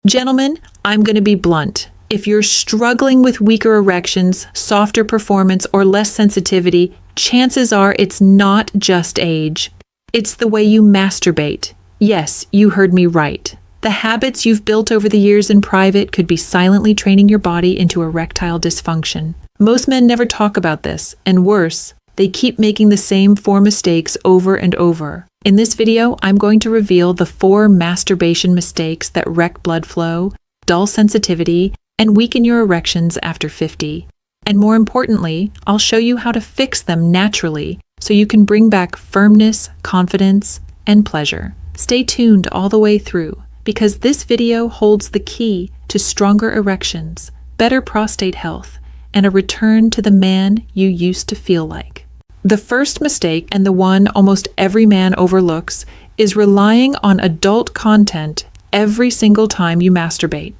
Gentlemen, I'm going to be blunt. If you're struggling with weaker erections, softer performance, or less sensitivity, chances are it's not just age. It's the way you masturbate. Yes, you heard me right. The habits you've built over the years in private could be silently training your body into erectile dysfunction. Most men never talk about this, and worse, they keep making the same 4 mistakes over and over. In this video, I'm going to reveal the 4 masturbation mistakes that wreck blood flow, dull sensitivity, and weaken your erections after 50. And more importantly, I'll show you how to fix them naturally so you can bring back firmness, confidence, and pleasure. Stay tuned all the way through, because this video holds the key to stronger erections, better prostate health, and a return to the man you used to feel like. The first mistake, and the one almost every man overlooks, is relying on adult content every single time you masturbate.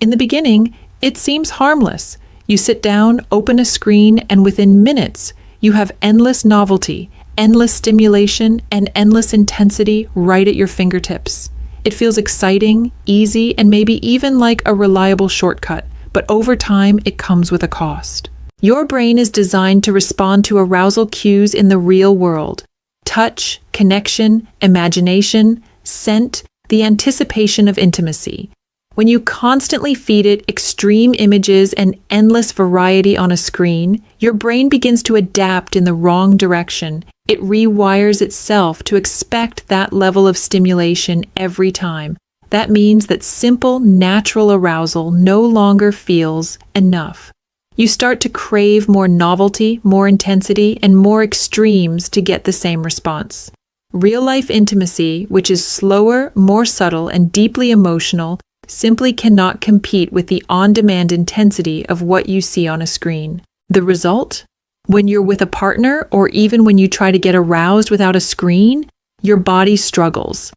In the beginning, it seems harmless. You sit down, open a screen, and within minutes, you have endless novelty, endless stimulation, and endless intensity right at your fingertips. It feels exciting, easy, and maybe even like a reliable shortcut, but over time, it comes with a cost. Your brain is designed to respond to arousal cues in the real world: touch, connection, imagination, scent, the anticipation of intimacy. When you constantly feed it extreme images and endless variety on a screen, your brain begins to adapt in the wrong direction. It rewires itself to expect that level of stimulation every time. That means that simple, natural arousal no longer feels enough. You start to crave more novelty, more intensity, and more extremes to get the same response. Real-life intimacy, which is slower, more subtle, and deeply emotional, simply cannot compete with the on-demand intensity of what you see on a screen. The result? When you're with a partner, or even when you try to get aroused without a screen, your body struggles.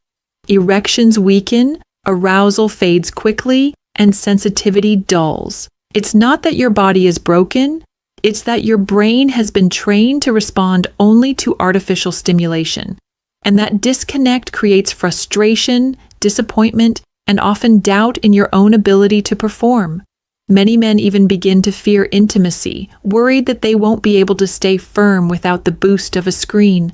Erections weaken, arousal fades quickly, and sensitivity dulls. It's not that your body is broken, it's that your brain has been trained to respond only to artificial stimulation. And that disconnect creates frustration, disappointment, and often doubt in your own ability to perform. Many men even begin to fear intimacy, worried that they won't be able to stay firm without the boost of a screen.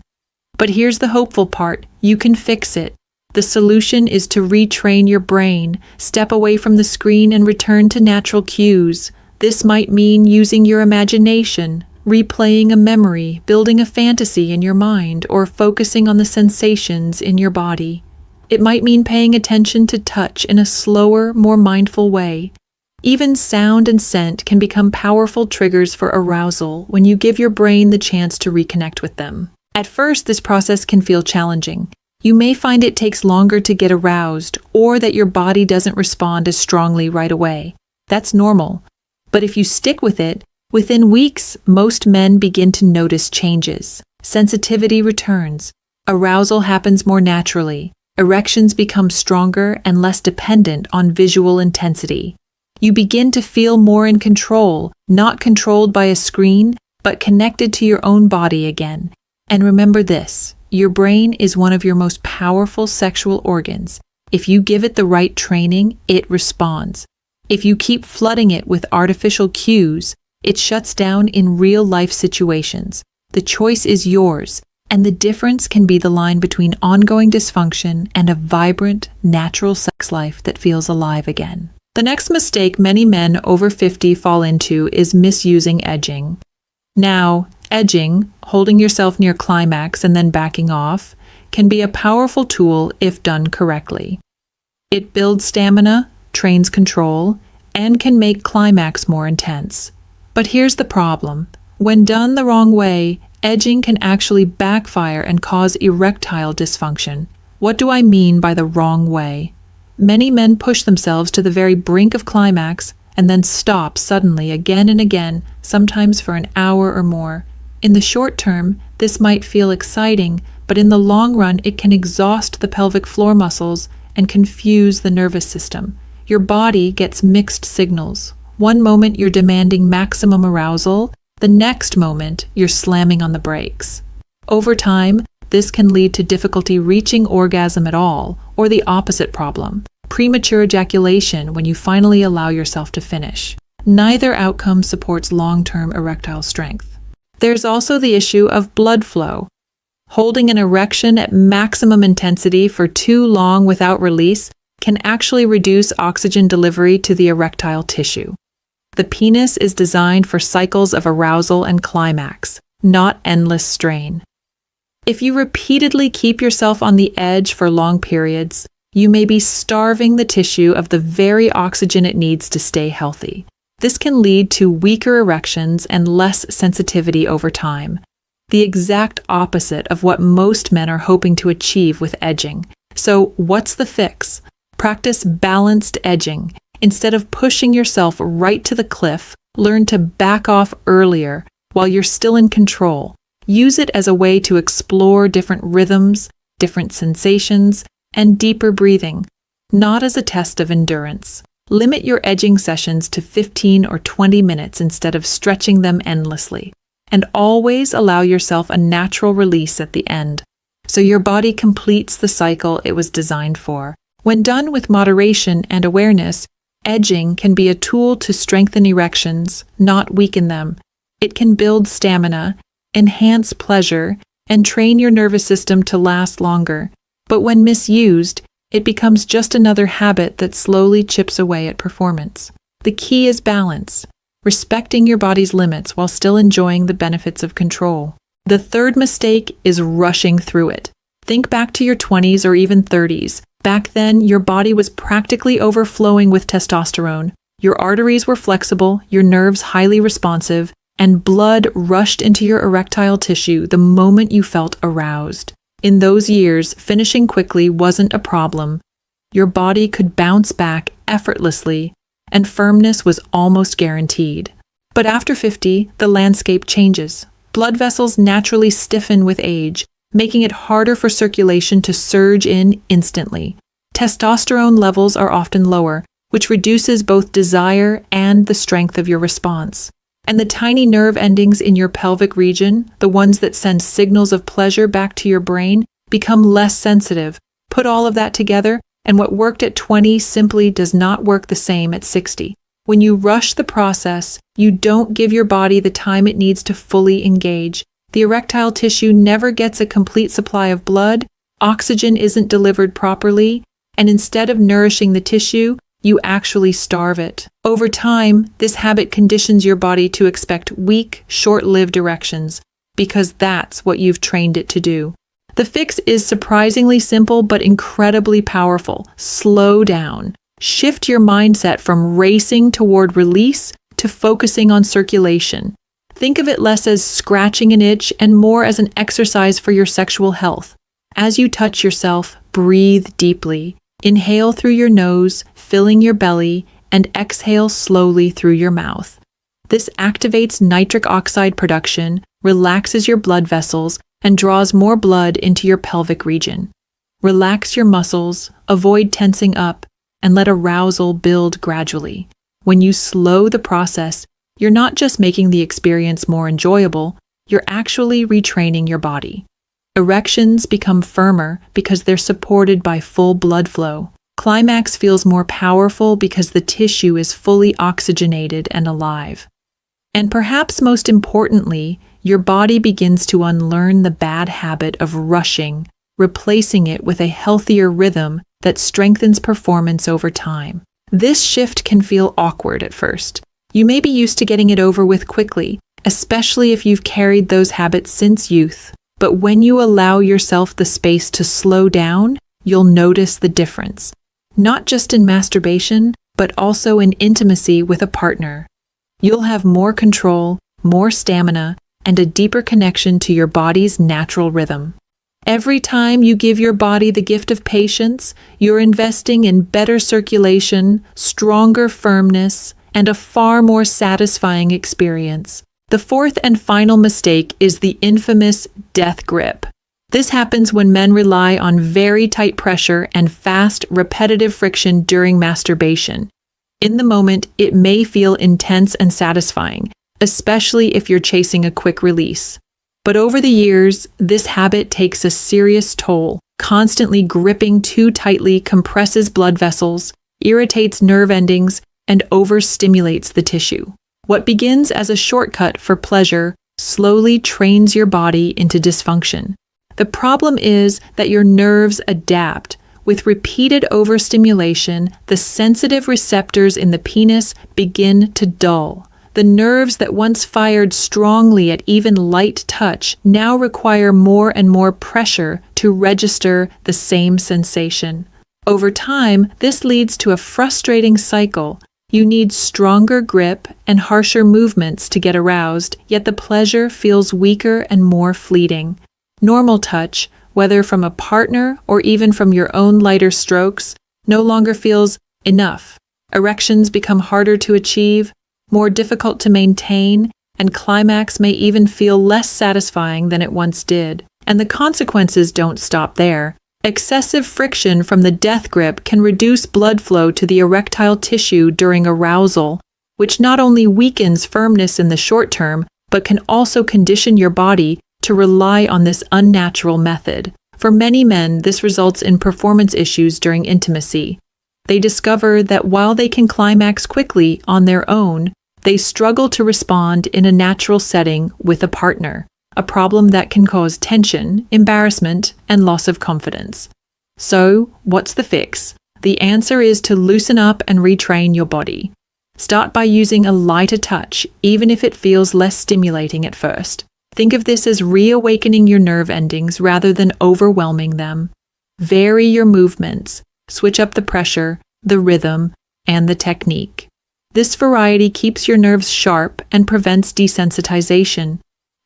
But here's the hopeful part: you can fix it. The solution is to retrain your brain, step away from the screen and return to natural cues. This might mean using your imagination, replaying a memory, building a fantasy in your mind, or focusing on the sensations in your body. It might mean paying attention to touch in a slower, more mindful way. Even sound and scent can become powerful triggers for arousal when you give your brain the chance to reconnect with them. At first, this process can feel challenging. You may find it takes longer to get aroused, or that your body doesn't respond as strongly right away. That's normal. But if you stick with it, within weeks, most men begin to notice changes. Sensitivity returns. Arousal happens more naturally. Erections become stronger and less dependent on visual intensity. You begin to feel more in control, not controlled by a screen, but connected to your own body again. And remember this: your brain is one of your most powerful sexual organs. If you give it the right training, it responds. If you keep flooding it with artificial cues, it shuts down in real-life situations. The choice is yours, and the difference can be the line between ongoing dysfunction and a vibrant, natural sex life that feels alive again. The next mistake many men over 50 fall into is misusing edging. Now, edging, holding yourself near climax and then backing off, can be a powerful tool if done correctly. It builds stamina, trains control, and can make climax more intense. But here's the problem: when done the wrong way, edging can actually backfire and cause erectile dysfunction. What do I mean by the wrong way? Many men push themselves to the very brink of climax and then stop suddenly again and again, sometimes for an hour or more. In the short term, this might feel exciting, but in the long run, it can exhaust the pelvic floor muscles and confuse the nervous system. Your body gets mixed signals. One moment you're demanding maximum arousal, the next moment you're slamming on the brakes. Over time, this can lead to difficulty reaching orgasm at all, or the opposite problem. premature ejaculation when you finally allow yourself to finish. Neither outcome supports long-term erectile strength. There's also the issue of blood flow. Holding an erection at maximum intensity for too long without release can actually reduce oxygen delivery to the erectile tissue. The penis is designed for cycles of arousal and climax, not endless strain. If you repeatedly keep yourself on the edge for long periods, you may be starving the tissue of the very oxygen it needs to stay healthy. This can lead to weaker erections and less sensitivity over time, the exact opposite of what most men are hoping to achieve with edging. So, what's the fix? Practice balanced edging. Instead of pushing yourself right to the cliff, learn to back off earlier while you're still in control. Use it as a way to explore different rhythms, different sensations, and deeper breathing, not as a test of endurance. Limit your edging sessions to 15 or 20 minutes instead of stretching them endlessly, and always allow yourself a natural release at the end, so your body completes the cycle it was designed for. When done with moderation and awareness, edging can be a tool to strengthen erections, not weaken them. It can build stamina, enhance pleasure, and train your nervous system to last longer. But when misused, it becomes just another habit that slowly chips away at performance. The key is balance, respecting your body's limits while still enjoying the benefits of control. The third mistake is rushing through it. Think back to your 20s or even 30s. Back then, your body was practically overflowing with testosterone. Your arteries were flexible, your nerves highly responsive, and blood rushed into your erectile tissue the moment you felt aroused. In those years, finishing quickly wasn't a problem. Your body could bounce back effortlessly, and firmness was almost guaranteed. But after 50, the landscape changes. Blood vessels naturally stiffen with age, making it harder for circulation to surge in instantly. Testosterone levels are often lower, which reduces both desire and the strength of your response. And the tiny nerve endings in your pelvic region, the ones that send signals of pleasure back to your brain, become less sensitive. Put all of that together, and what worked at 20 simply does not work the same at 60. When you rush the process, you don't give your body the time it needs to fully engage. The erectile tissue never gets a complete supply of blood, oxygen isn't delivered properly, and instead of nourishing the tissue, you actually starve it. Over time, this habit conditions your body to expect weak, short-lived erections, because that's what you've trained it to do. The fix is surprisingly simple but incredibly powerful. Slow down. Shift your mindset from racing toward release to focusing on circulation. Think of it less as scratching an itch and more as an exercise for your sexual health. As you touch yourself, breathe deeply. Inhale through your nose, filling your belly, and exhale slowly through your mouth. This activates nitric oxide production, relaxes your blood vessels, and draws more blood into your pelvic region. Relax your muscles, avoid tensing up, and let arousal build gradually. When you slow the process, you're not just making the experience more enjoyable, you're actually retraining your body. Erections become firmer because they're supported by full blood flow. Climax feels more powerful because the tissue is fully oxygenated and alive. And perhaps most importantly, your body begins to unlearn the bad habit of rushing, replacing it with a healthier rhythm that strengthens performance over time. This shift can feel awkward at first. You may be used to getting it over with quickly, especially if you've carried those habits since youth. But when you allow yourself the space to slow down, you'll notice the difference. Not just in masturbation, but also in intimacy with a partner. You'll have more control, more stamina, and a deeper connection to your body's natural rhythm. Every time you give your body the gift of patience, you're investing in better circulation, stronger firmness, and a far more satisfying experience. The fourth and final mistake is the infamous death grip. This happens when men rely on very tight pressure and fast, repetitive friction during masturbation. In the moment, it may feel intense and satisfying, especially if you're chasing a quick release. But over the years, this habit takes a serious toll. Constantly gripping too tightly compresses blood vessels, irritates nerve endings, and overstimulates the tissue. What begins as a shortcut for pleasure slowly trains your body into dysfunction. The problem is that your nerves adapt. With repeated overstimulation, the sensitive receptors in the penis begin to dull. The nerves that once fired strongly at even light touch now require more and more pressure to register the same sensation. Over time, this leads to a frustrating cycle. You need stronger grip and harsher movements to get aroused, yet the pleasure feels weaker and more fleeting. Normal touch, whether from a partner or even from your own lighter strokes, no longer feels enough. Erections become harder to achieve, more difficult to maintain, and climax may even feel less satisfying than it once did. And the consequences don't stop there. Excessive friction from the death grip can reduce blood flow to the erectile tissue during arousal, which not only weakens firmness in the short term, but can also condition your body to rely on this unnatural method. For many men, this results in performance issues during intimacy. They discover that while they can climax quickly on their own, they struggle to respond in a natural setting with a partner, a problem that can cause tension, embarrassment, and loss of confidence. So, what's the fix? The answer is to loosen up and retrain your body. Start by using a lighter touch, even if it feels less stimulating at first. Think of this as reawakening your nerve endings rather than overwhelming them. Vary your movements, switch up the pressure, the rhythm, and the technique. This variety keeps your nerves sharp and prevents desensitization.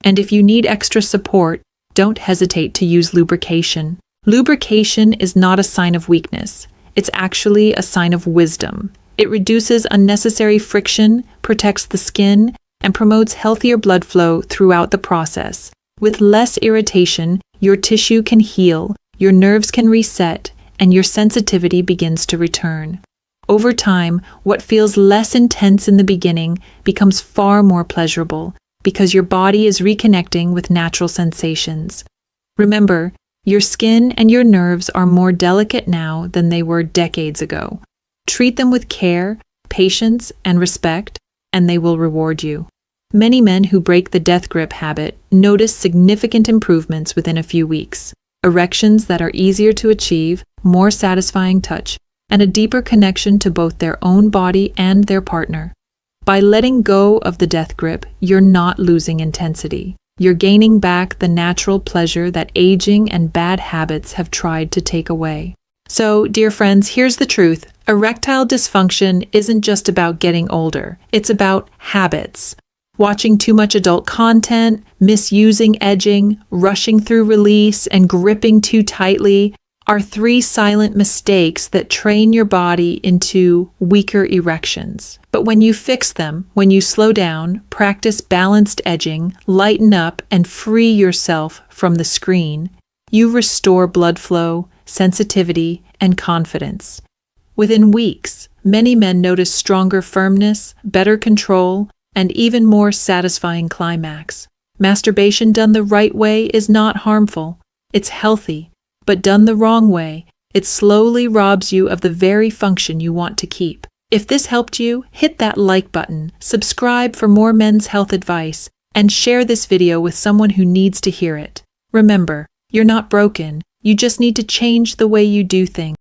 And if you need extra support, don't hesitate to use lubrication. Lubrication is not a sign of weakness. It's actually a sign of wisdom. It reduces unnecessary friction, protects the skin, and promotes healthier blood flow throughout the process. With less irritation, your tissue can heal, your nerves can reset, and your sensitivity begins to return. Over time, what feels less intense in the beginning becomes far more pleasurable because your body is reconnecting with natural sensations. Remember, your skin and your nerves are more delicate now than they were decades ago. Treat them with care, patience, and respect, and they will reward you. Many men who break the death grip habit notice significant improvements within a few weeks. Erections that are easier to achieve, more satisfying touch, and a deeper connection to both their own body and their partner. By letting go of the death grip, you're not losing intensity. You're gaining back the natural pleasure that aging and bad habits have tried to take away. So, dear friends, here's the truth. Erectile dysfunction isn't just about getting older. It's about habits. Watching too much adult content, misusing edging, rushing through release, and gripping too tightly are 3 silent mistakes that train your body into weaker erections. But when you fix them, when you slow down, practice balanced edging, lighten up, and free yourself from the screen, you restore blood flow, sensitivity, and confidence. Within weeks, many men notice stronger firmness, better control, and even more satisfying climax. Masturbation done the right way is not harmful. It's healthy. But done the wrong way, it slowly robs you of the very function you want to keep. If this helped you, hit that like button, subscribe for more men's health advice, and share this video with someone who needs to hear it. Remember, you're not broken. You just need to change the way you do things.